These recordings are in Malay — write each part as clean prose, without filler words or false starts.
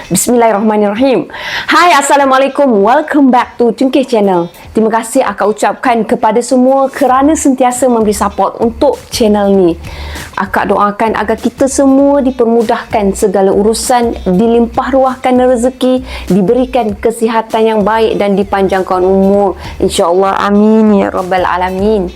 Bismillahirrahmanirrahim. Hai, Assalamualaikum. Welcome back to Cungkih Channel. Terima kasih akak ucapkan kepada semua kerana sentiasa memberi support untuk channel ni. Akak doakan agar kita semua dipermudahkan segala urusan, dilimpah ruahkan rezeki, diberikan kesihatan yang baik dan dipanjangkan umur. InsyaAllah, amin ya rabbal alamin.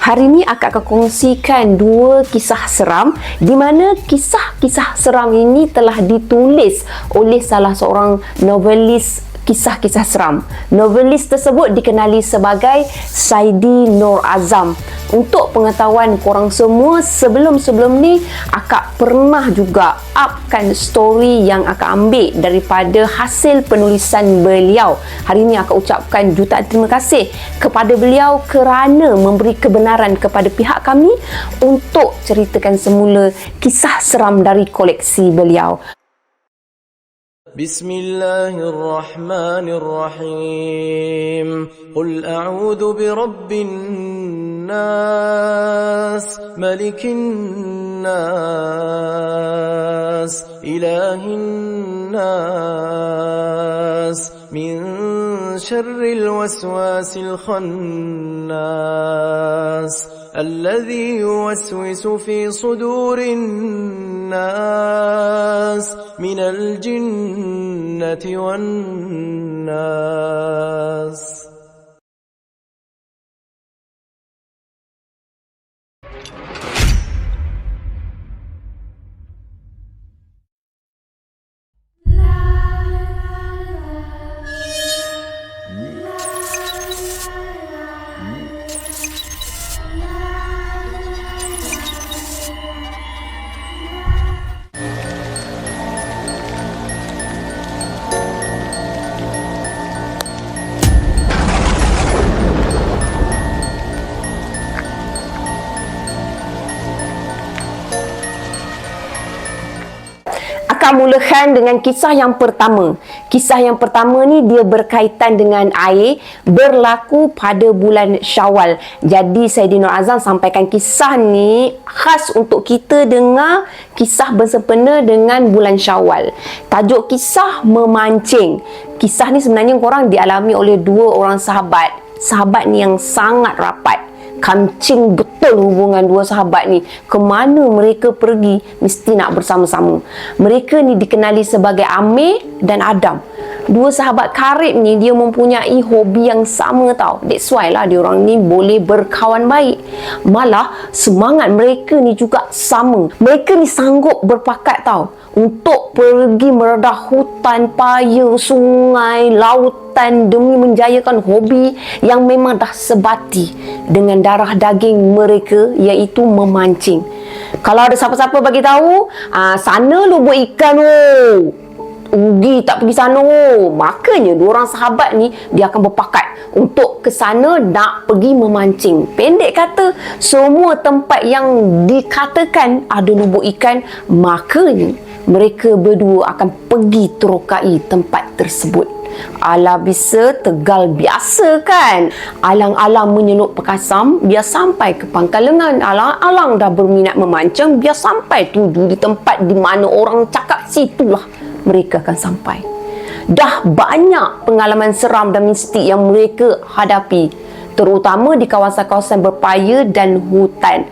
Hari ni akak akan kongsikan dua kisah seram, di mana kisah-kisah seram ini telah ditulis oleh salah seorang novelis kisah-kisah seram. Novelis tersebut dikenali sebagai Saidi Nur Azam. Untuk pengetahuan korang semua, sebelum ni akak pernah juga upkan story yang akak ambil daripada hasil penulisan beliau. Hari ini akak ucapkan jutaan terima kasih kepada beliau kerana memberi kebenaran kepada pihak kami untuk ceritakan semula kisah seram dari koleksi beliau. بسم الله الرحمن الرحيم قل أعوذ برب الناس ملك الناس إله الناس من شر الوسواس الخناس الذي يوسوس في صدور الناس من الجنة والناس. Mulakan dengan kisah yang pertama. Kisah yang pertama ni dia berkaitan dengan air, berlaku pada bulan Syawal. Jadi Saidi Nur Azam sampaikan kisah ni khas untuk kita dengar kisah bersempena dengan bulan Syawal. Tajuk kisah memancing. Kisah ni sebenarnya korang dialami oleh dua orang sahabat. Sahabat ni yang sangat rapat. Kancing betul hubungan dua sahabat ni. Kemana mereka pergi mesti nak bersama-sama. Mereka ni dikenali sebagai Amir dan Adam. Dua sahabat karib ni dia mempunyai hobi yang sama tau. That's why lah dia orang ni boleh berkawan baik. Malah semangat mereka ni juga sama. Mereka ni sanggup berpakat tau untuk pergi meredah hutan, paya, sungai, lautan demi menjayakan hobi yang memang dah sebati dengan darah daging mereka, iaitu memancing. Kalau ada siapa-siapa bagi tahu, sana lubuk ikan rugi tak pergi sana, makanya dua orang sahabat ni dia akan berpakat untuk ke sana nak pergi memancing. Pendek kata, semua tempat yang dikatakan ada lubuk ikan, makanya mereka berdua akan pergi terokai tempat tersebut. Alah, bisa Tegal biasa kan. Alang-alang menyelup Pekasam, biar sampai ke Pangkal Lengan. Alang-alang dah berminat memancing, biar sampai tuju di tempat di mana orang cakap, situlah mereka akan sampai. Dah banyak pengalaman seram dan mistik yang mereka hadapi, terutama di kawasan-kawasan berpaya dan hutan.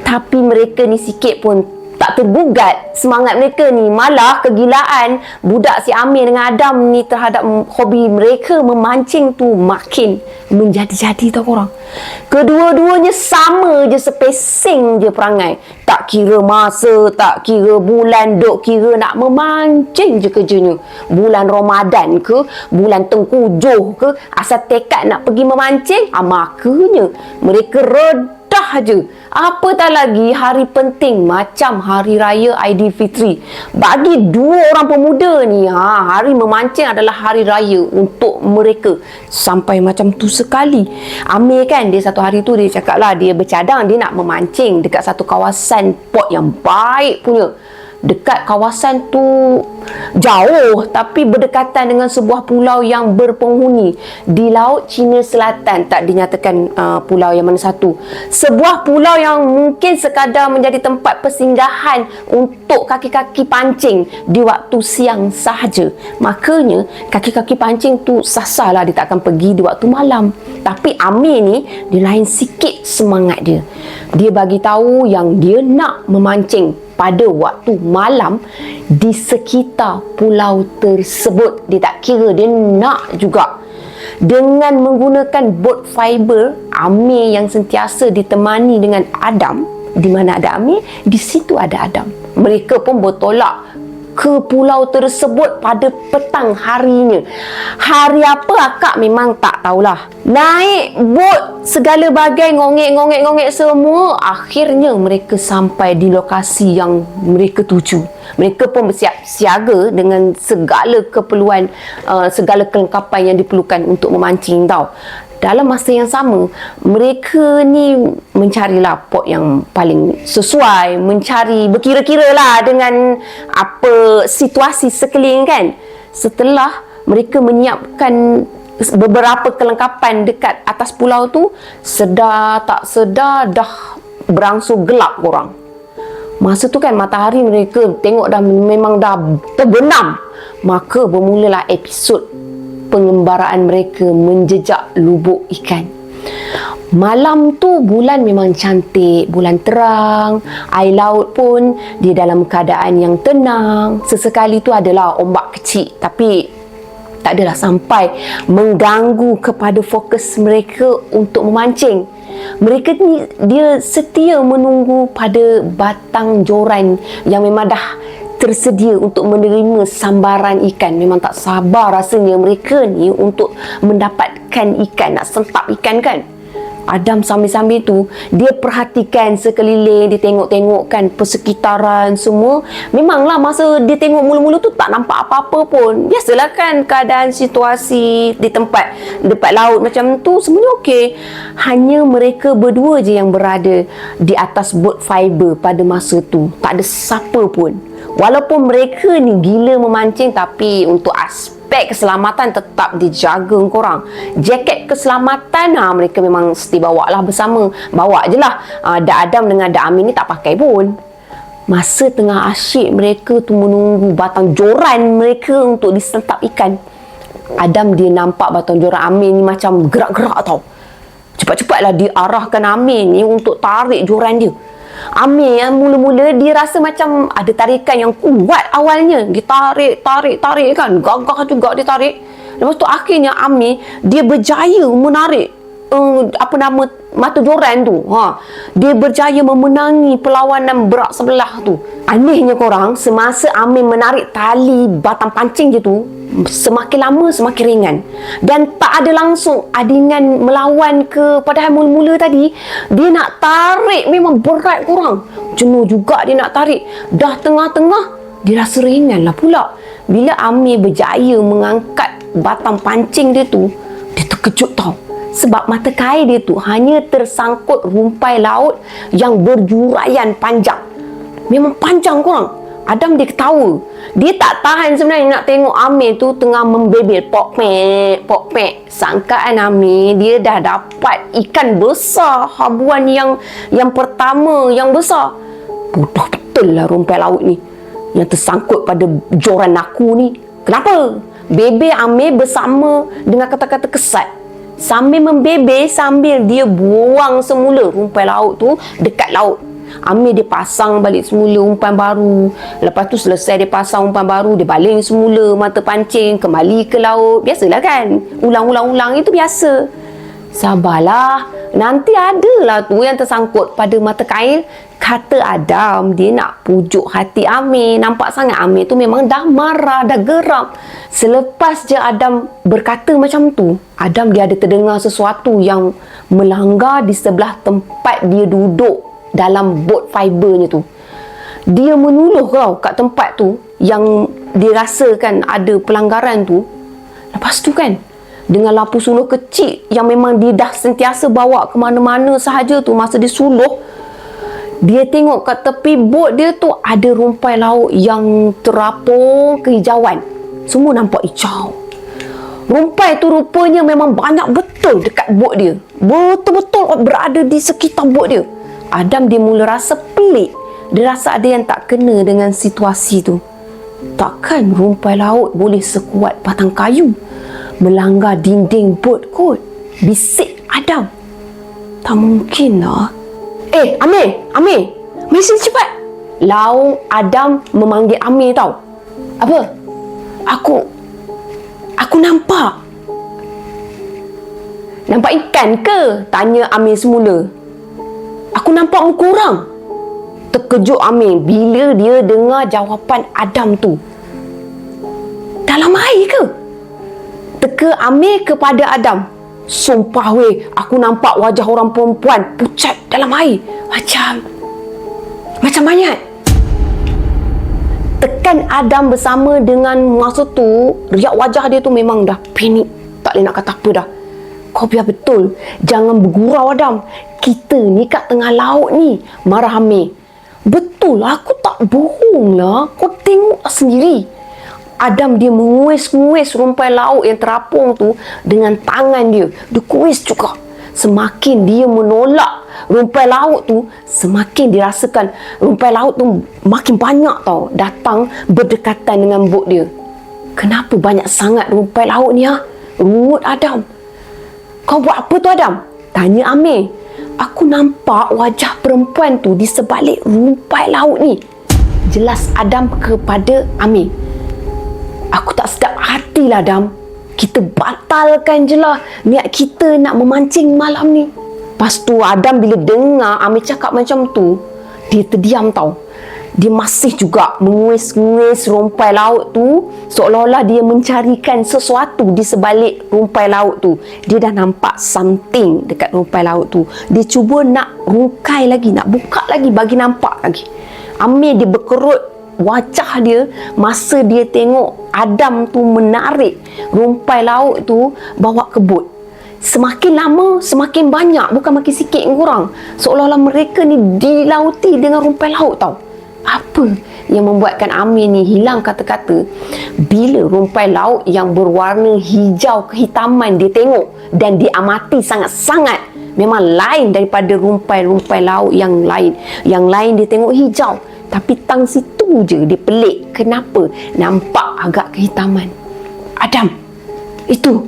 Tapi mereka ni sikit pun tak tergugat semangat mereka ni. Malah kegilaan budak si Amir dengan Adam ni terhadap hobi mereka memancing tu makin menjadi-jadi tau korang. Kedua-duanya sama je, sepesing je perangai. Tak kira masa, tak kira bulan, duk kira nak memancing je kerjanya. Bulan Ramadan ke, bulan Tengkujuh ke, asal tekad nak pergi memancing, makanya mereka dah je. Apatah lagi hari penting macam Hari Raya Aidilfitri. Bagi dua orang pemuda ni, hari memancing adalah hari raya untuk mereka. Sampai macam tu sekali. Amir kan, dia satu hari tu dia cakap lah, dia bercadang dia nak memancing dekat satu kawasan port yang baik punya. dekat kawasan tu jauh tapi berdekatan dengan sebuah pulau yang berpenghuni di Laut Cina Selatan. Tak dinyatakan pulau yang mana satu. Sebuah pulau yang mungkin sekadar menjadi tempat persinggahan untuk kaki-kaki pancing di waktu siang sahaja. Makanya kaki-kaki pancing tu sasarlah dia tak akan pergi di waktu malam. Tapi Amir ni dia lain sikit semangat dia. Dia bagi tahu yang dia nak memancing pada waktu malam di sekitar pulau tersebut. Dia tak kira, dia nak juga. Dengan menggunakan bot fiber, Amir yang sentiasa ditemani dengan Adam. Di mana ada Amir, di situ ada Adam. Mereka pun bertolak ke pulau tersebut pada petang harinya. Hari apa akak memang tak tahulah. Naik bot segala bagai, ngongek semua. Akhirnya mereka sampai di lokasi yang mereka tuju. Mereka pun bersiap siaga dengan segala keperluan, segala kelengkapan yang diperlukan untuk memancing tau. Dalam masa yang sama, mereka ni mencarilah pot yang paling sesuai, mencari berkira-kira lah dengan apa situasi sekeliling kan. Setelah mereka menyiapkan beberapa kelengkapan dekat atas pulau tu, sedar tak sedar dah berangsur gelap korang. Masa tu kan matahari mereka tengok dah memang dah terbenam. Maka bermulalah episod pengembaraan mereka menjejak lubuk ikan. Malam tu bulan memang cantik, bulan terang, air laut pun di dalam keadaan yang tenang. Sesekali tu adalah ombak kecil tapi tak adalah sampai mengganggu kepada fokus mereka untuk memancing. Mereka ni dia setia menunggu pada batang joran yang memang dah tersedia untuk menerima sambaran ikan. Memang tak sabar rasanya mereka ni untuk mendapatkan ikan, nak sentap ikan kan. Adam sambil-sambil tu dia perhatikan sekeliling, dia tengok-tengokkan persekitaran semua. Memanglah masa dia tengok mula-mula tu tak nampak apa-apa pun. Biasalah kan keadaan situasi di tempat laut macam tu semuanya okey. Hanya mereka berdua je yang berada di atas bot fiber pada masa tu. Tak ada siapa pun. Walaupun mereka ni gila memancing tapi untuk aspek keselamatan tetap dijaga korang. Jaket keselamatan mereka memang mesti bawa lah bersama. Bawa je lah. Adam dengan Amin ni tak pakai pun. Masa tengah asyik mereka tu menunggu batang joran mereka untuk disentap ikan, Adam dia nampak batang joran Amin ni macam gerak-gerak tau. Cepat-cepatlah dia arahkan Amin ni untuk tarik joran dia. Amir yang mula-mula dia rasa macam ada tarikan yang kuat awalnya. Dia tarik kan. Gagah juga dia tarik. Lepas tu akhirnya Amir dia berjaya menarik mata joran tu. Dia berjaya memenangi perlawanan berak sebelah tu. Anehnya korang, semasa Amir menarik tali batang pancing je tu, semakin lama semakin ringan. Dan tak ada langsung adingan melawan ke. Padahal mula-mula tadi dia nak tarik memang berat korang. Jenuh juga dia nak tarik. Dah tengah-tengah dia rasa ringan lah pula. Bila Amir berjaya mengangkat batang pancing dia tu, dia terkejut tau. Sebab mata kail dia tu hanya tersangkut rumpai laut yang berjuraian panjang. Memang panjang korang. Adam dia ketawa. Dia tak tahan sebenarnya nak tengok Amir tu tengah membebel. Pok pek. Sangkaan Amir dia dah dapat ikan besar. Habuan yang pertama yang besar. Bodoh betul lah rumpai laut ni yang tersangkut pada joran aku ni. Kenapa? Bebel Amir bersama dengan kata-kata kesat. Sambil membebel, sambil dia buang semula rumpai laut tu dekat laut. Amir dia pasang balik semula umpan baru. Lepas tu selesai dia pasang umpan baru, dia baling semula mata pancing, kembali ke laut. Biasalah kan, ulang-ulang itu biasa. Sabarlah, nanti adalah tu yang tersangkut pada mata kail. Kata Adam, dia nak pujuk hati Amir. Nampak sangat Amir tu memang dah marah, dah geram. Selepas je Adam berkata macam tu, Adam dia ada terdengar sesuatu yang melanggar di sebelah tempat dia duduk dalam bot fibernya tu. Dia menyuluh tau kat tempat tu yang dirasakan ada pelanggaran tu. Lepas tu kan, dengan lampu suluh kecil yang memang dia dah sentiasa bawa ke mana-mana sahaja tu masa dia suluh, Dia tengok kat tepi bot dia tu ada rumpai laut yang terapung kehijauan. Semua nampak hijau. Rumpai tu rupanya memang banyak betul dekat bot dia. Betul-betul berada di sekitar bot dia. Adam dia mula rasa pelik. Dia rasa ada yang tak kena dengan situasi tu. Takkan rumpai laut boleh sekuat batang kayu melanggar dinding bot kot? Bisik Adam. Tak mungkin lah. Amir, sini cepat. Laung Adam memanggil Amir tau. Apa? Aku nampak. Nampak ikan ke? Tanya Amir semula. Aku nampak muka orang. Terkejut Amir bila dia dengar jawapan Adam tu. Dalam air ke? Teka Amir kepada Adam. Sumpah weh, aku nampak wajah orang perempuan pucat dalam air. Macam mayat. Tekan Adam bersama dengan masa tu, riak wajah dia tu memang dah panik. Tak boleh nak kata apa dah. Kau biar betul. Jangan bergurau Adam. Kita ni kat tengah laut ni. Marah Amir. Betul, aku tak bohong lah. Kau tengok sendiri. Adam dia menguis-nguis rumpai laut yang terapung tu dengan tangan dia. Dia kuis juga. Semakin dia menolak rumpai laut tu, semakin dirasakan rumpai laut tu makin banyak tau datang berdekatan dengan bot dia. Kenapa banyak sangat rumpai laut ni ha? Rungut Adam. Kau buat apa tu Adam? Tanya Amir. Aku nampak wajah perempuan tu di sebalik rumpai laut ni. Jelas Adam kepada Amir. Aku tak sedap hati lah Adam. Kita batalkan je lah niat kita nak memancing malam ni. Lepas tu Adam bila dengar Amir cakap macam tu, dia terdiam tau. Dia masih juga menguis-nguis rumpai laut tu, seolah-olah dia mencarikan sesuatu di sebalik rumpai laut tu. Dia dah nampak something dekat rumpai laut tu. Dia cuba nak rungkai lagi, nak buka lagi bagi nampak lagi. Amir dia berkerut wajah dia masa dia tengok Adam tu menarik rumpai laut tu bawa ke bot. Semakin lama semakin banyak, bukan makin sikit kurang. Seolah-olah mereka ni dilauti dengan rumpai laut tau. Apa yang membuatkan Amir ni hilang kata-kata bila rumpai laut yang berwarna hijau kehitaman dia tengok dan diamati sangat-sangat memang lain daripada rumpai-rumpai laut yang lain. Yang lain dia tengok hijau, tapi tang situ je dia pelik. Kenapa nampak agak kehitaman? Adam, itu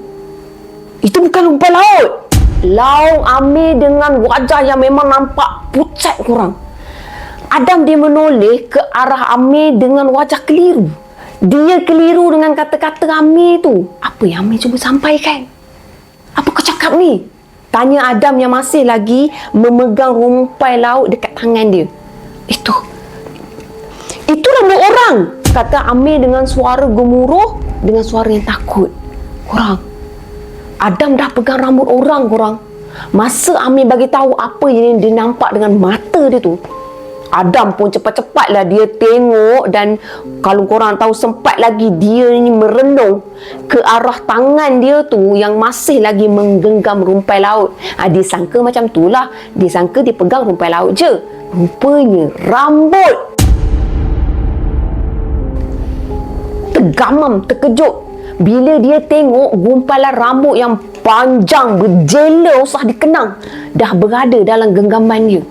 bukan rumpai laut. Laung Amir dengan wajah yang memang nampak pucat kurang. Adam dia menoleh ke arah Amir dengan wajah keliru. Dia keliru dengan kata-kata Amir tu. Apa yang Amir cuba sampaikan? Apa kau cakap ni? Tanya Adam yang masih lagi memegang rumpai laut dekat tangan dia. Itu rambut orang, kata Amir dengan suara gemuruh, dengan suara yang takut. Korang, Adam dah pegang rambut orang korang. Masa Amir bagi tahu apa yang dia nampak dengan mata dia tu, Adam pun cepat-cepatlah dia tengok, dan kalau korang tahu sempat lagi dia ni merenung ke arah tangan dia tu yang masih lagi menggenggam rumpai laut. Dia sangka macam tu lah. Dia sangka dia pegang rumpai laut je. Rupanya rambut. Tergamam, terkejut bila dia tengok gumpalan rambut yang panjang berjela usah dikenang dah berada dalam genggaman dia.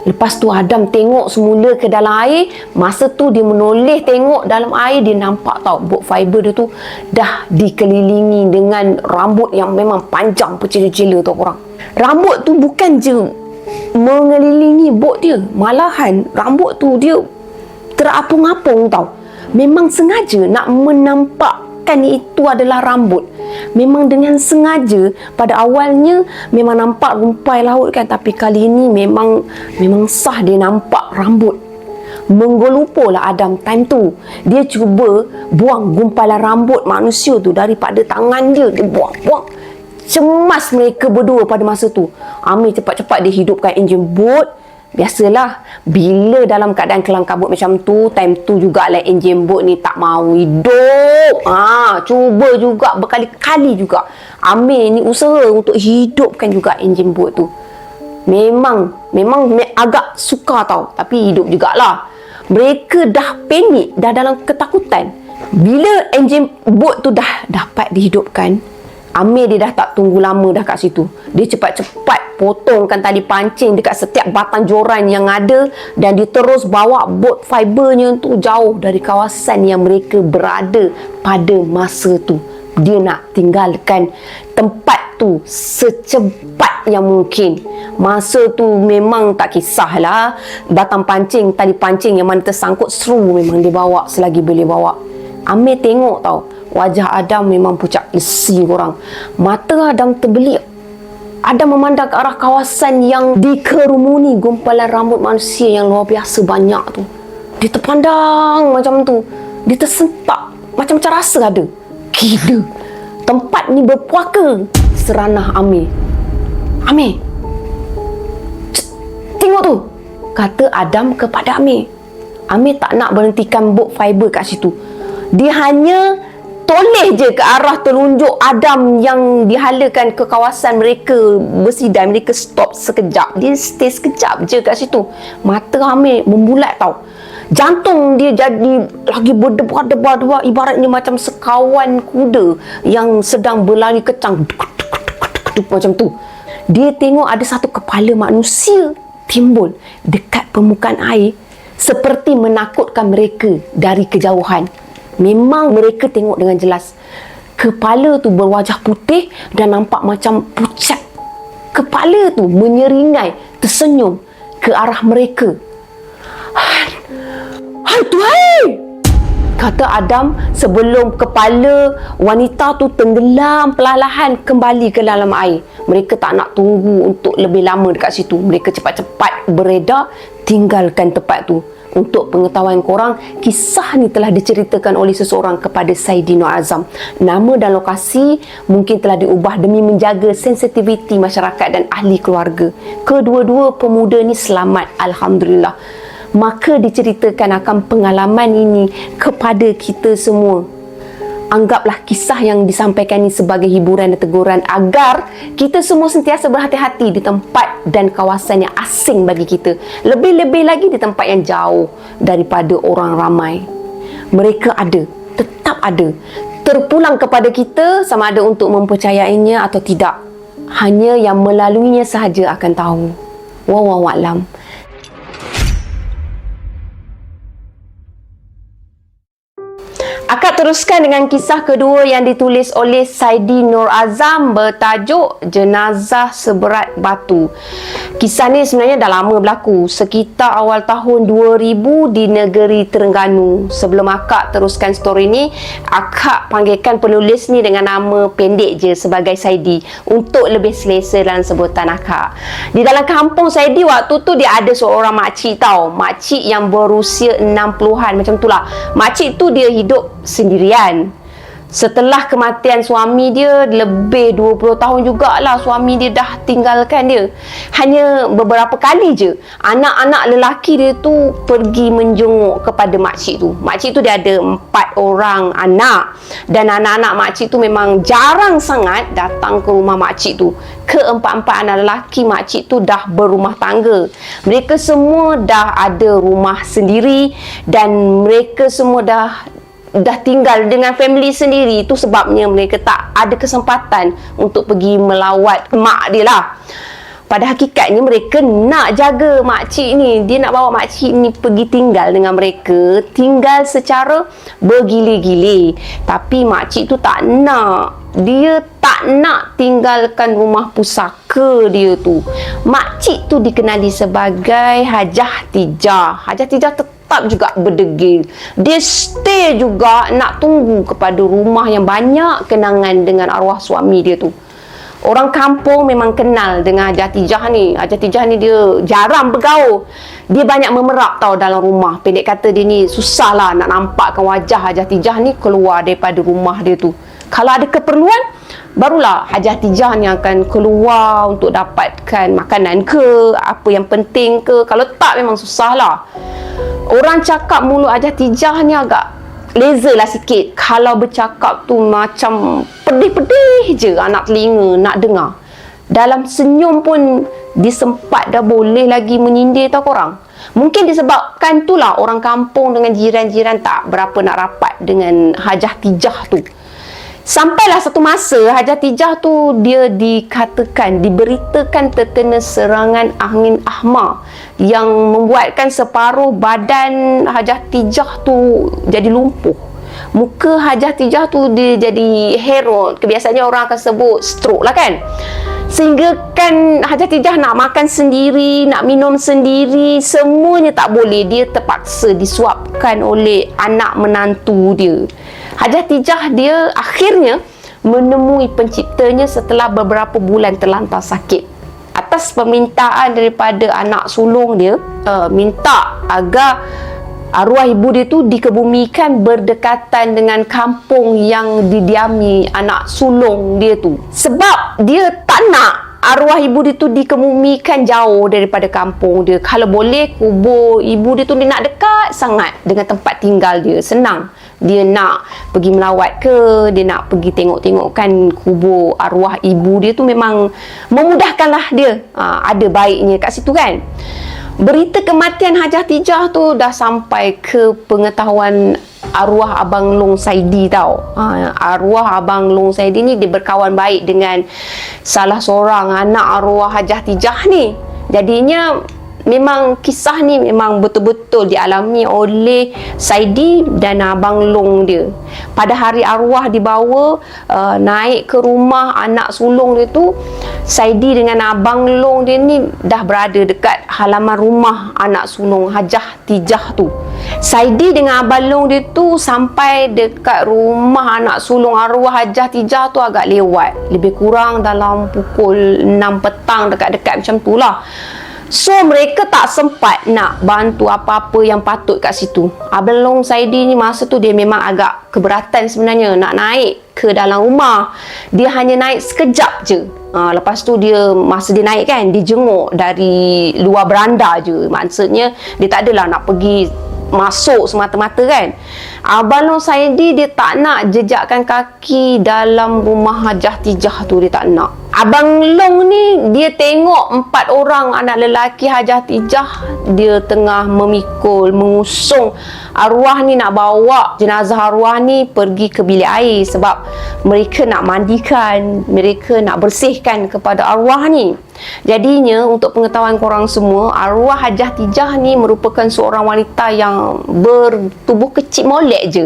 Lepas tu Adam tengok semula ke dalam air. Masa tu dia menoleh tengok dalam air, dia nampak tau bot fiber dia tu dah dikelilingi dengan rambut yang memang panjang berjela-jela tau korang. Rambut tu bukan je mengelilingi bot dia, malahan rambut tu dia terapung-apung tau. Memang sengaja nak menampakkan itu adalah rambut. Memang dengan sengaja. Pada awalnya memang nampak rumpai laut kan, tapi kali ini memang sah dia nampak rambut. Menggolupolah Adam time tu. Dia cuba buang gumpalan rambut manusia tu daripada tangan dia. Dia buang. Cemas mereka berdua pada masa tu. Amir cepat-cepat dia hidupkan enjin bot. Biasalah, bila dalam keadaan kelam kabut macam tu, time tu jugalah enjin bot ni tak mau hidup. Cuba juga berkali-kali juga Amir ni usaha untuk hidupkan juga enjin bot tu. Memang agak sukar tau, tapi hidup jugalah. Mereka dah panik, dah dalam ketakutan. Bila enjin bot tu dah dapat dihidupkan, Amir dia dah tak tunggu lama dah kat situ. Dia cepat-cepat potongkan tali pancing dekat setiap batang joran yang ada, dan dia terus bawa bot fibernya tu jauh dari kawasan yang mereka berada pada masa tu. Dia nak tinggalkan tempat tu secepat yang mungkin. Masa tu memang tak kisahlah batang pancing, tali pancing yang mana tersangkut seru memang dia bawa selagi boleh bawa. Amir tengok tau, wajah Adam memang pucat lesi korang. Mata Adam terbelik. Adam memandang ke arah kawasan yang dikerumuni gumpalan rambut manusia yang luar biasa banyak tu. Dia terpandang macam tu. Dia tersentak macam rasa ada. Gila, tempat ni berpuaka. Seranah Amir. Amir, tengok tu, kata Adam kepada Amir. Amir tak nak berhentikan bot fiber kat situ. Dia hanya toleh je ke arah telunjuk Adam yang dihalakan ke kawasan mereka bersidai. Mereka stop sekejap. Dia stay sekejap je kat situ. Mata Amir membulat tau. Jantung dia jadi lagi berdebar-debar, ibaratnya macam sekawan kuda yang sedang berlari kencang macam tu. Dia tengok ada satu kepala manusia timbul dekat permukaan air, seperti menakutkan mereka dari kejauhan. Memang mereka tengok dengan jelas. Kepala tu berwajah putih dan nampak macam pucat. Kepala tu menyeringai, tersenyum ke arah mereka. Hai Tuhan, kata Adam sebelum kepala wanita tu tenggelam perlahan kembali ke dalam air. Mereka tak nak tunggu untuk lebih lama dekat situ. Mereka cepat-cepat beredar, tinggalkan tempat tu. Untuk pengetahuan korang, kisah ni telah diceritakan oleh seseorang kepada Saidi Nur Azam. Nama dan lokasi mungkin telah diubah demi menjaga sensitiviti masyarakat dan ahli keluarga. Kedua-dua pemuda ni selamat, alhamdulillah. Maka diceritakan akan pengalaman ini kepada kita semua. Anggaplah kisah yang disampaikan ini sebagai hiburan dan teguran agar kita semua sentiasa berhati-hati di tempat dan kawasan yang asing bagi kita. Lebih-lebih lagi di tempat yang jauh daripada orang ramai. Mereka ada, tetap ada. Terpulang kepada kita sama ada untuk mempercayainya atau tidak. Hanya yang melaluinya sahaja akan tahu. Wallahu a'lam. Akak teruskan dengan kisah kedua yang ditulis oleh Saidi Nur Azam bertajuk Jenazah Seberat Batu. Kisah ni sebenarnya dah lama berlaku, sekitar awal tahun 2000 di negeri Terengganu. Sebelum akak teruskan story ni, akak panggilkan penulis ni dengan nama pendek je sebagai Saidi untuk lebih selesa dalam sebutan akak. Di dalam kampung Saidi waktu tu dia ada seorang makcik tau. Makcik yang berusia 60-an macam tu lah. Makcik tu dia hidup sendirian. Setelah kematian suami dia, lebih 20 tahun jugalah suami dia dah tinggalkan dia. Hanya beberapa kali je anak-anak lelaki dia tu pergi menjenguk kepada makcik tu. Makcik tu dia ada 4 orang anak, dan anak-anak makcik tu memang jarang sangat datang ke rumah makcik tu. Keempat-empat anak lelaki makcik tu dah berumah tangga. Mereka semua dah ada rumah sendiri dan mereka semua dah tinggal dengan family sendiri. Itu sebabnya mereka tak ada kesempatan untuk pergi melawat mak dia lah. Pada hakikatnya mereka nak jaga makcik ni. Dia nak bawa makcik ni pergi tinggal dengan mereka, tinggal secara bergili-gili. Tapi makcik tu tak nak. Dia tak nak tinggalkan rumah pusaka dia tu. Makcik tu dikenali sebagai Hajah Tijah. Hajah Tijah tetap juga berdegil. Dia stay juga nak tunggu kepada rumah yang banyak kenangan dengan arwah suami dia tu. Orang kampung memang kenal dengan Hajah Tijah ni. Hajah Tijah ni dia jarang bergaul. Dia banyak memerap tau dalam rumah. Pendek kata dia ni susah lah nak nampakkan wajah Hajah Tijah ni keluar daripada rumah dia tu. Kalau ada keperluan, barulah Hajah Tijah ni akan keluar untuk dapatkan makanan ke, apa yang penting ke. Kalau tak memang susah lah. Orang cakap mulut Hajah Tijah ni agak leza lah sikit. Kalau bercakap tu macam pedih-pedih je anak telinga nak dengar. Dalam senyum pun Dia sempat dah boleh lagi menyindir tau korang. Mungkin disebabkan itulah orang kampung dengan jiran-jiran tak berapa nak rapat dengan Hajah Tijah tu. Sampailah satu masa Hajah Tijah tu dia diberitakan terkena serangan angin ahmar yang membuatkan separuh badan Hajah Tijah tu jadi lumpuh. Muka Hajah Tijah tu dia jadi herot. Kebiasaannya orang akan sebut stroke lah kan. Sehingga kan Hajah Tijah nak makan sendiri, nak minum sendiri, semuanya tak boleh. Dia terpaksa disuapkan oleh anak menantu dia. Hajah Tijah dia akhirnya menemui penciptanya setelah beberapa bulan terlantar sakit. Atas permintaan daripada anak sulung dia, minta agar arwah ibu dia tu dikebumikan berdekatan dengan kampung yang didiami anak sulung dia tu. Sebab dia tak nak arwah ibu dia tu dikebumikan jauh daripada kampung dia. Kalau boleh, kubur ibu dia tu dia nak dekat sangat dengan tempat tinggal dia. Senang. Dia nak pergi melawat ke, dia nak pergi tengok-tengokkan kubur arwah ibu dia tu, memang memudahkanlah dia. Ada baiknya kat situ kan. Berita kematian Hajah Tijah tu dah sampai ke pengetahuan arwah Abang Long Saidi tau. Arwah Abang Long Saidi ni dia berkawan baik dengan salah seorang anak arwah Hajah Tijah ni. Jadinya memang kisah ni memang betul-betul dialami oleh Saidi dan Abang Long dia. Pada hari arwah dibawa naik ke rumah anak sulung dia tu, Saidi dengan Abang Long dia ni dah berada dekat halaman rumah anak sulung Hajah Tijah tu. Saidi dengan Abang Long dia tu sampai dekat rumah anak sulung arwah Hajah Tijah tu agak lewat. Lebih kurang dalam pukul 6 petang, dekat-dekat macam tu lah. So mereka tak sempat nak bantu apa-apa yang patut kat situ. Abang Long Saidi ni masa tu dia memang agak keberatan sebenarnya nak naik ke dalam rumah. Dia hanya naik sekejap je. Lepas tu masa dia naik kan, dia jenguk dari luar beranda je. Maksudnya dia tak adalah nak pergi masuk semata-mata kan. Abang Long Saidi dia tak nak jejakkan kaki dalam rumah Hajah Tijah tu, dia tak nak. Abang Long ni dia tengok 4 orang anak lelaki Hajah Tijah, dia tengah memikul, mengusung arwah ni, nak bawa jenazah arwah ni pergi ke bilik air sebab mereka nak mandikan, mereka nak bersihkan kepada arwah ni. Jadinya untuk pengetahuan korang semua, arwah Hajah Tijah ni merupakan seorang wanita yang bertubuh kecil molek je.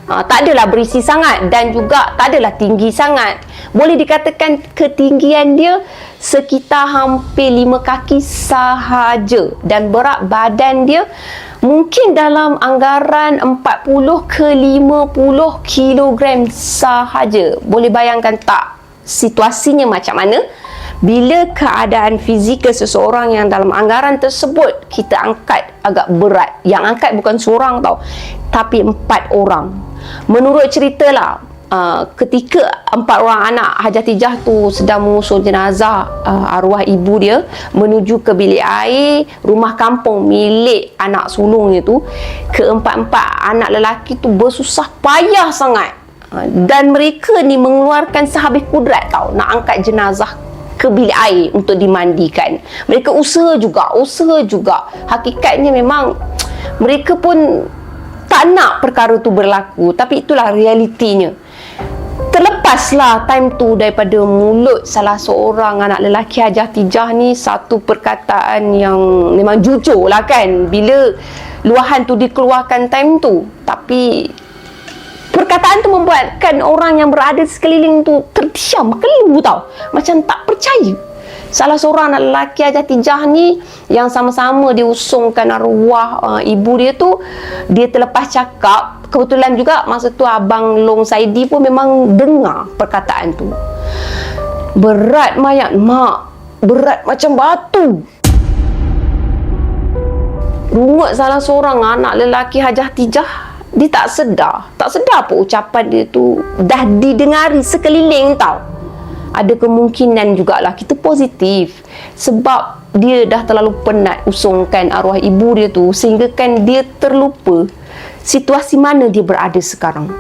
Tak adalah berisi sangat dan juga tak adalah tinggi sangat. Boleh dikatakan ketinggian dia sekitar hampir 5 kaki sahaja dan berat badan dia mungkin dalam anggaran 40 ke 50 kilogram sahaja. Boleh bayangkan tak situasinya macam mana? Bila keadaan fizikal seseorang yang dalam anggaran tersebut kita angkat agak berat. Yang angkat bukan seorang tau, tapi 4 orang. Menurut cerita lah, ketika 4 orang anak Hajah Tijah tu sedang mengusul jenazah arwah ibu dia menuju ke bilik air rumah kampung milik anak sulungnya tu, keempat-empat anak lelaki tu bersusah payah sangat. Dan mereka ni mengeluarkan sehabis kudrat tau nak angkat jenazah ke bilik air untuk dimandikan. Mereka usaha juga. Hakikatnya memang mereka pun tak nak perkara tu berlaku, tapi itulah realitinya. Terlepaslah time tu daripada mulut salah seorang anak lelaki Hajah Tijah ni satu perkataan yang memang jujur lah kan, bila luahan tu dikeluarkan time tu. Tapi perkataan tu membuatkan orang yang berada sekeliling tu terdiam, keliru tau. Macam tak percaya. Salah seorang anak lelaki Hajah Tijah ni yang sama-sama diusungkan arwah ibu dia tu, dia terlepas cakap. Kebetulan juga masa tu Abang Long Saidi pun memang dengar perkataan tu. Berat mayat mak, berat macam batu. Rungut salah seorang anak lelaki Hajah Tijah. Dia tak sedar apa ucapan dia tu dah didengari sekeliling tau. Ada kemungkinan jugalah kita positif sebab dia dah terlalu penat usungkan arwah ibu dia tu sehingga kan dia terlupa situasi mana dia berada sekarang.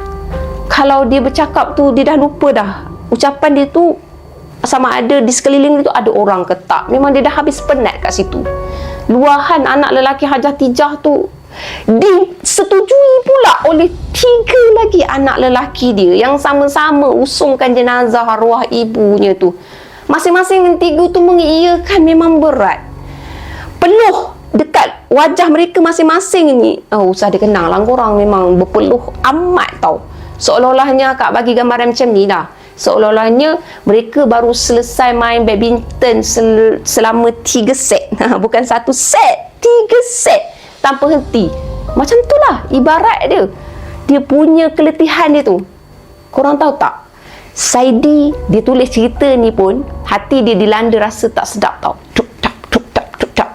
Kalau dia bercakap tu dia dah lupa dah. Ucapan dia tu sama ada di sekeliling itu ada orang ke tak. Memang dia dah habis penat kat situ. Luahan anak lelaki Hajatijah tu disetujui pula oleh 3 lagi anak lelaki dia yang sama-sama usungkan jenazah arwah ibunya tu. Masing-masing 3 tu mengiyakan memang berat. Peluh dekat wajah mereka masing-masing ni. Usah dikenang lah korang, memang berpeluh amat tau. Seolah-olahnya Kak bagi gambaran macam ni lah. Seolah-olahnya mereka baru selesai main badminton selama 3 set. Bukan 1 set, 3 set tanpa henti. Macam tu lah ibarat dia. Dia punya keletihan dia tu. Korang tahu tak? Saidi dia tulis cerita ni pun hati dia dilanda rasa tak sedap tau. Tuk-tak, tuk-tak, tuk-tak.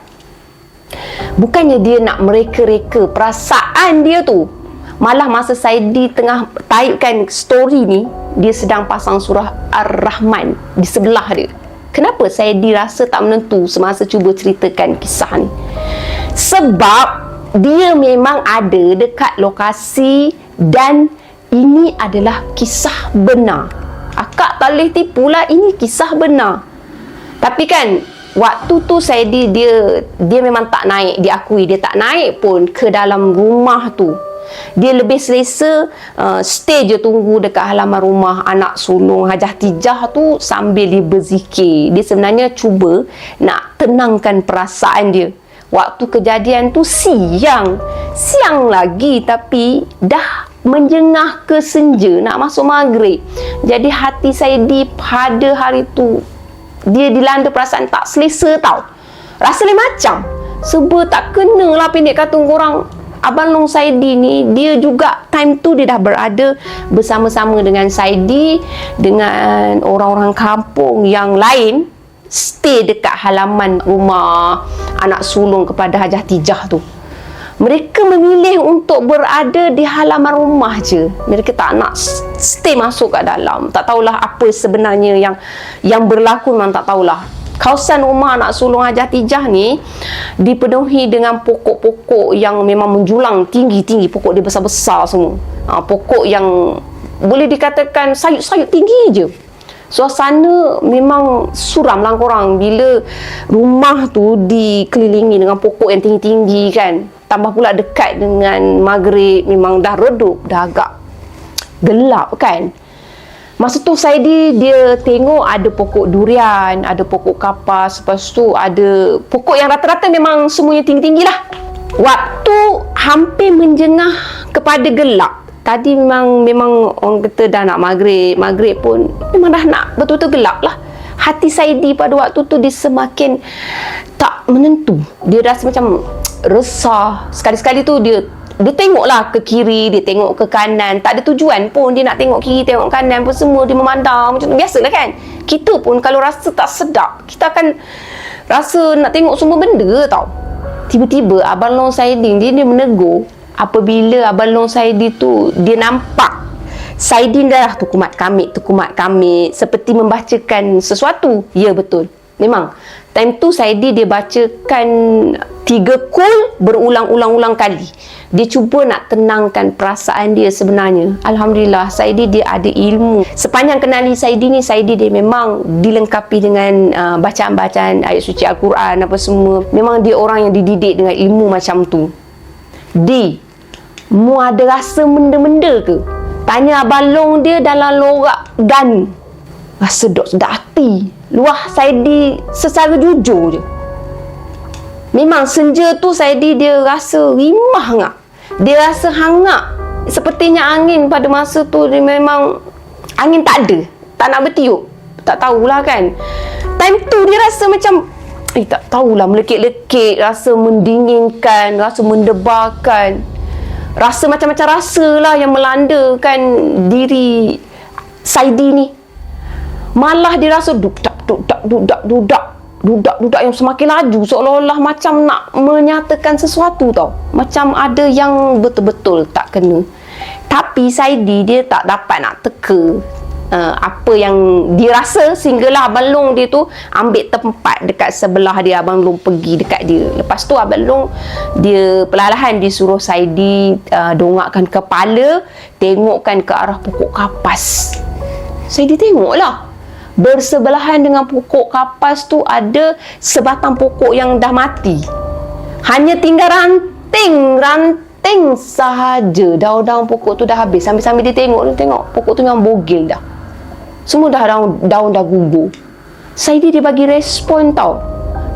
Bukannya dia nak mereka-reka perasaan dia tu. Malah masa Saidi tengah taipkan story ni, dia sedang pasang surah Ar-Rahman di sebelah dia. Kenapa Saidi rasa tak menentu semasa cuba ceritakan kisah ni? Sebab dia memang ada dekat lokasi dan ini adalah kisah benar. Akak tak boleh tipu lah, ini kisah benar. Tapi kan waktu tu Saidi dia memang tak naik, diakui dia tak naik pun ke dalam rumah tu. Dia lebih selesa stay je tunggu dekat halaman rumah anak sulung Hajatijah tu sambil dia berzikir. Dia sebenarnya cuba nak tenangkan perasaan dia. Waktu kejadian tu siang lagi, tapi dah menjengah ke senja nak masuk maghrib. Jadi hati Saidi pada hari tu dia dilanda perasaan tak selesa tau. Rasa lain macam. Sebab tak kena lah pendek kata korang. Abang Long Saidi ni, dia juga time tu dia dah berada bersama-sama dengan Saidi, dengan orang-orang kampung yang lain, stay dekat halaman rumah anak sulung kepada Hajatijah tu. Mereka memilih untuk berada di halaman rumah je. Mereka tak nak stay masuk kat dalam. Tak tahulah apa sebenarnya yang berlaku, memang tak tahulah. Kawasan rumah anak sulung Hajatijah ni dipenuhi dengan pokok-pokok yang memang menjulang tinggi-tinggi. Pokok dia besar-besar semua. Pokok yang boleh dikatakan sayut-sayut tinggi je. Suasana memang suram lah korang bila rumah tu dikelilingi dengan pokok yang tinggi-tinggi kan. Tambah pula dekat dengan maghrib, memang dah redup, dah agak gelap kan. Masa tu Saidi dia tengok ada pokok durian, ada pokok kapas, lepas tu ada pokok yang rata-rata memang semuanya tinggi-tinggi lah. Waktu hampir menjengah kepada gelap, tadi memang orang kata dah nak maghrib pun memang dah nak betul-betul gelap lah. Hati Saidi pada waktu tu dia semakin tak menentu. Dia rasa macam resah. Sekali-sekali tu dia tengoklah ke kiri, dia tengok ke kanan. Tak ada tujuan pun dia nak tengok kiri, tengok kanan pun semua dia memandang macam tu. Biasalah kan. Kita pun kalau rasa tak sedap, kita akan rasa nak tengok semua benda tau. Tiba-tiba Abang Long Saidi dia menegur apabila Abang Long Saidi tu dia nampak Saidi dah tukumat kamit seperti membacakan sesuatu. Ya betul. Memang time tu Saidi dia bacakan 3 kul berulang-ulang kali. Dia cuba nak tenangkan perasaan dia sebenarnya. Alhamdulillah Saidi dia ada ilmu. Sepanjang kenali Saidi ni, Saidi dia memang dilengkapi dengan bacaan-bacaan ayat suci Al-Quran apa semua. Memang dia orang yang dididik dengan ilmu macam tu. Mu ada rasa benda-benda ke? Tanya Abang Long dia dalam lorak gani. Rasa sedap hati. Luah Saidi secara jujur je. Memang senja tu Saidi dia rasa rimah ngak. Dia rasa hangat. Sepertinya angin pada masa tu dia memang angin tak ada. Tak nak bertiup. Tak tahulah kan. Time tu dia rasa macam tak tahulah, melekit-lekit, rasa mendinginkan, rasa mendebarkan. Rasa macam-macam rasa lah yang melandakan diri Saidi ni. Malah dia rasa dudak yang semakin laju, seolah-olah macam nak menyatakan sesuatu tau. Macam ada yang betul-betul tak kena. Tapi Saidi dia tak dapat nak teka apa yang dia rasa, sehinggalah Abang Long dia tu ambil tempat dekat sebelah dia. Abang Long pergi dekat dia. Lepas tu Abang Long dia perlahan dia suruh Saidi dongakkan kepala, tengokkan ke arah pokok kapas. Saidi tengoklah. Bersebelahan dengan pokok kapas tu ada sebatang pokok yang dah mati. Hanya tinggal ranting sahaja. Daun-daun pokok tu dah habis. Sambil-sambil dia tengok pokok tu memang bogil dah. Semua dah daun dah gugur. Saidi dia bagi respon tau.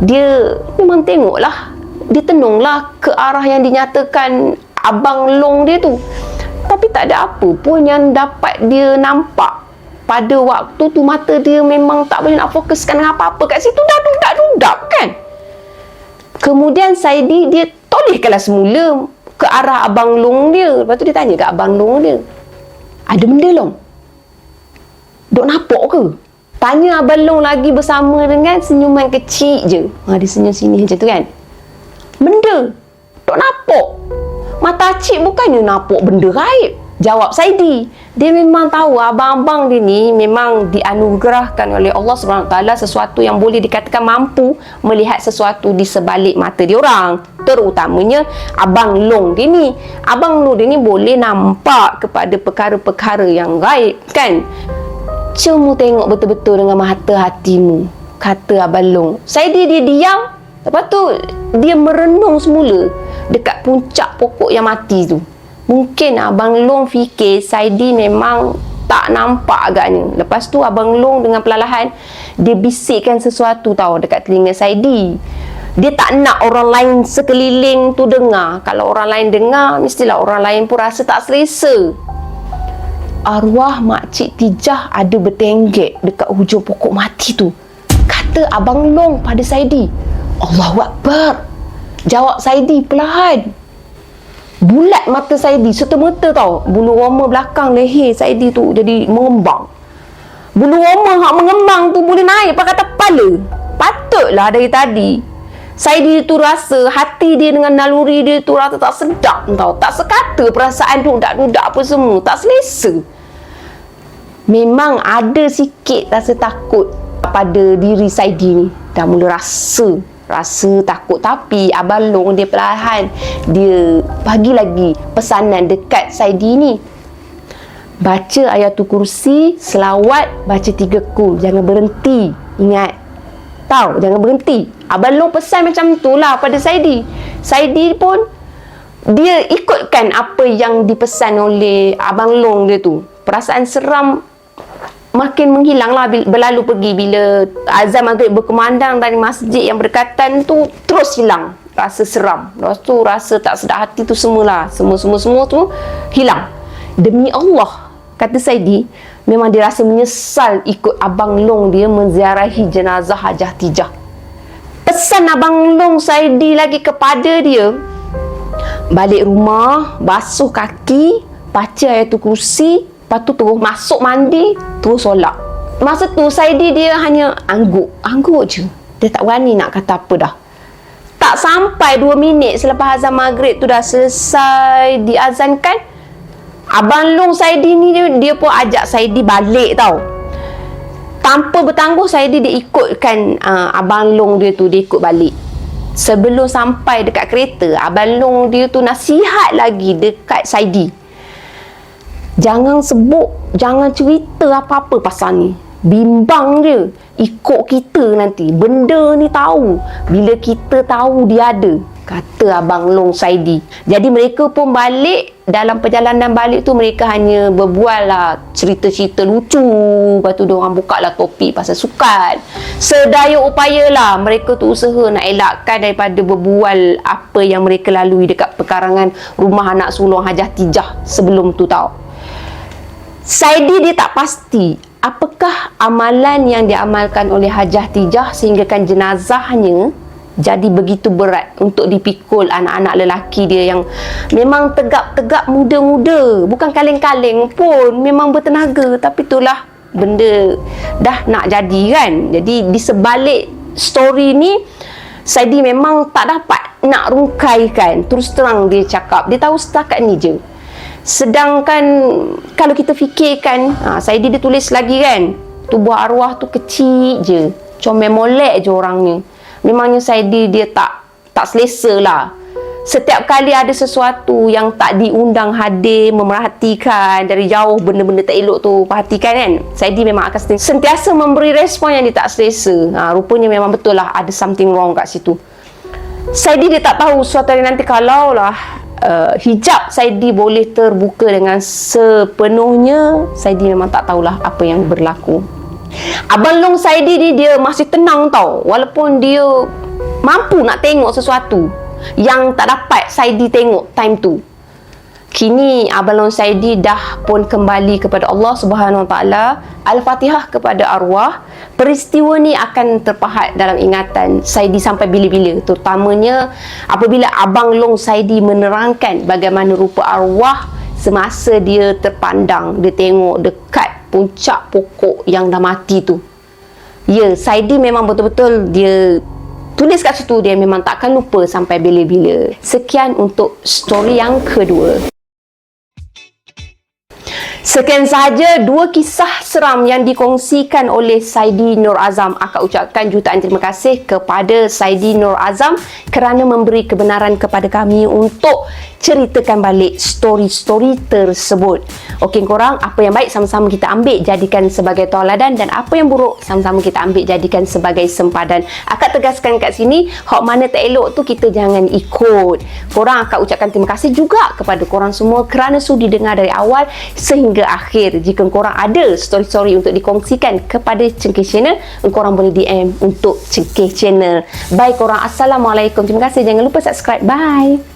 Dia memang tengoklah. Dia tenunglah ke arah yang dinyatakan Abang Long dia tu. Tapi tak ada apa pun yang dapat dia nampak. Pada waktu tu mata dia memang tak boleh nak fokuskan dengan apa-apa. Kat situ dah dudak-dudak kan. Kemudian Saidi dia tolehkanlah semula ke arah Abang Long dia. Lepas tu dia tanya kat Abang Long dia, ada benda Long? Dok nampak ke? Tanya Abang Long lagi bersama dengan senyuman kecil je. Dia senyum sini macam tu kan. Benda? Dok nampak? Mata cik bukannya nampak benda gaib. Jawab Saidi. Dia memang tahu abang-abang dia ni memang dianugerahkan oleh Allah SWT sesuatu yang boleh dikatakan mampu melihat sesuatu di sebalik mata dia orang. Terutamanya Abang Long dia ni. Abang Long dia ni boleh nampak kepada perkara-perkara yang gaib kan. Cuma tengok betul-betul dengan mata hatimu, kata Abang Long. Saidi dia diam. Lepas tu dia merenung semula dekat puncak pokok yang mati tu. Mungkin Abang Long fikir Saidi memang tak nampak agaknya. Lepas tu Abang Long dengan perlahan dia bisikkan sesuatu tahu dekat telinga Saidi. Dia tak nak orang lain sekeliling tu dengar. Kalau orang lain dengar, mestilah orang lain pun rasa tak selesa. Arwah Makcik Tijah ada bertenggek dekat hujung pokok mati tu. Kata Abang Long pada Saidi. Allahu Akbar. Jawab Saidi perlahan. Bulat mata Saidi serta-merta tau. Bulu roma belakang leher Saidi tu jadi mengembang. Bulu roma hak mengembang tu boleh naik pakai atas kepala. Patutlah dari tadi Saidi tu rasa hati dia dengan naluri dia tu rasa tak sedap tau. Tak sekata perasaan dudak-dudak apa semua. Tak selesa. Memang ada sikit rasa takut pada diri Saidi ni. Dah mula rasa takut. Tapi Abang Long dia perlahan dia bagi lagi pesanan dekat Saidi ni. Baca ayatul kursi, selawat, baca 3 kul. Jangan berhenti. Ingat. Tahu, jangan berhenti. Abang Long pesan macam tu lah pada Saidi. Saidi pun dia ikutkan apa yang dipesan oleh Abang Long dia tu. Perasaan seram makin menghilang lah berlalu pergi bila azan maghrib berkumandang dari masjid yang berdekatan tu terus hilang rasa seram. Lepas tu rasa tak sedap hati tu semualah. Semua tu hilang. Demi Allah, kata Saidi, memang dia rasa menyesal ikut Abang Long dia menziarahi jenazah Hajah Tijah. Pesan Abang Long Saidi lagi kepada dia, balik rumah, basuh kaki, baca ayatul kursi, lepas tu terus masuk mandi, terus solat. Masa tu Saidi dia hanya angguk je. Dia tak berani nak kata apa dah. Tak sampai 2 minit selepas azan maghrib tu dah selesai diazankan, Abang Long Saidi ni dia pun ajak Saidi balik tau. Tanpa bertangguh Saidi dia ikutkan Abang Long dia tu, dia ikut balik. Sebelum sampai dekat kereta, Abang Long dia tu nasihat lagi dekat Saidi. Jangan sebut, jangan cerita apa-apa pasal ni. Bimbang dia. Ikut kita nanti. Benda ni tahu. Bila kita tahu dia ada, kata Abang Long Saidi. Jadi mereka pun balik. Dalam perjalanan balik tu mereka hanya berbual lah cerita-cerita lucu. Lepas tu diorang buka lah topik pasal sukan. Sedaya upaya lah mereka tu usaha nak elakkan daripada berbual apa yang mereka lalui dekat pekarangan rumah anak sulung Hajah Tijah sebelum tu tau. Saidi dia tak pasti apakah amalan yang diamalkan oleh Hajah Tijah sehinggakan jenazahnya jadi begitu berat untuk dipikul anak-anak lelaki dia yang memang tegap-tegap muda-muda, bukan kaleng-kaleng pun, memang bertenaga. Tapi itulah benda dah nak jadi kan. Jadi di sebalik story ni Saidi memang tak dapat nak rungkaikan. Terus terang dia cakap, dia tahu setakat ni je. Sedangkan kalau kita fikirkan, Saidi dia tulis lagi kan, tubuh arwah tu kecil je, comel molek je orangnya. Memangnya Saidi dia tak selesa lah Setiap kali ada sesuatu yang tak diundang hadir, memerhatikan dari jauh benda-benda tak elok tu, perhatikan kan, Saidi memang akan sentiasa memberi respon yang dia tak selesa. Rupanya memang betul lah ada something wrong kat situ. Saidi dia tak tahu suatu hari nanti kalau lah hijab Saidi boleh terbuka dengan sepenuhnya, Saidi memang tak tahulah apa yang berlaku. Abang Long Saidi ni dia masih tenang tau, walaupun dia mampu nak tengok sesuatu yang tak dapat Saidi tengok time tu. Kini Abang Long Saidi dah pun kembali kepada Allah Subhanahu Wa Taala. Al-Fatihah kepada arwah. Peristiwa ni akan terpahat dalam ingatan Saidi sampai bila-bila, terutamanya apabila Abang Long Saidi menerangkan bagaimana rupa arwah semasa dia terpandang, dia tengok dekat puncak pokok yang dah mati tu. Ya, Saidi memang betul-betul dia tulis kat situ, dia memang tak akan lupa sampai bila-bila. Sekian untuk story yang kedua. Sekian sahaja dua kisah seram yang dikongsikan oleh Saidi Nur Azam. Akak ucapkan jutaan terima kasih kepada Saidi Nur Azam kerana memberi kebenaran kepada kami untuk ceritakan balik story-story tersebut. Okey korang, apa yang baik sama-sama kita ambil jadikan sebagai tauladan, dan apa yang buruk sama-sama kita ambil jadikan sebagai sempadan. Akak tegaskan kat sini, hak mana tak elok tu kita jangan ikut. Korang, akak ucapkan terima kasih juga kepada korang semua kerana sudi dengar dari awal sehingga akhir. Jika korang ada story-story untuk dikongsikan kepada Cengkeh Channel, korang boleh DM untuk Cengkeh Channel. Bye korang, Assalamualaikum. Terima kasih, jangan lupa subscribe. Bye.